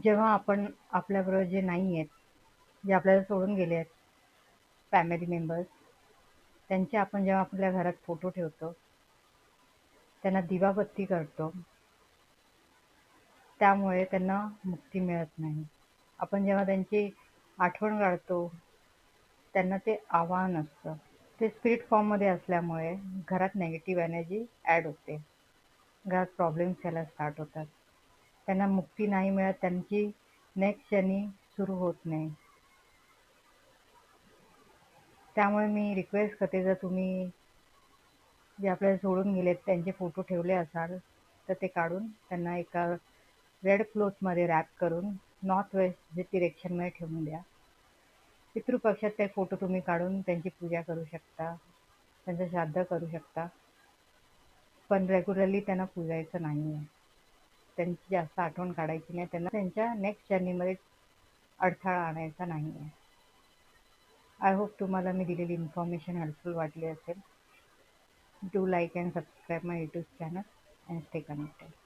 जेव्हा आपण आपल्याबरोबर जे नाही आहेत, जे आपल्याला सोडून गेले आहेत, फॅमिली मेंबर्स, त्यांचे आपण जेव्हा आपल्या घरात फोटो ठेवतो, त्यांना दिवाबत्ती करतो, त्यामुळे त्यांना मुक्ती मिळत नाही. आपण जेव्हा त्यांची आठवण काढतो, त्यांना ते आवाहन असतं. ते स्पिरिट फॉर्ममध्ये असल्यामुळे घरात निगेटिव्ह एनर्जी ॲड होते. घरात प्रॉब्लेम्स यायला स्टार्ट होतात. त्यांना मुक्ती नाही मिळत, त्यांची नेक्स्ट जर्नी सुरू होत नाही. त्यामुळे मी रिक्वेस्ट करते, जर तुम्ही जे आपल्याला सोडून गेलेत त्यांचे फोटो ठेवले असाल, तर ते काढून त्यांना एका रेड क्लॉथमध्ये रॅप करून नॉर्थ वेस्ट डिरेक्शनमध्ये ठेवून द्या. पितृपक्षात ते फोटो तुम्ही काढून त्यांची पूजा करू शकता, त्यांचं श्राद्ध करू शकता, पण रेग्युलरली त्यांना पूजायचं नाही आहे. त्यांची जास्त आठवण काढायची नाही, त्यांना त्यांच्या नेक्स्ट जर्नीमध्ये अडथळा आणायचा नाही आहे. आय होप तुम्हाला मी दिलेली इन्फॉर्मेशन हेल्पफुल वाटली असेल. Do like and subscribe my YouTube channel and stay connected.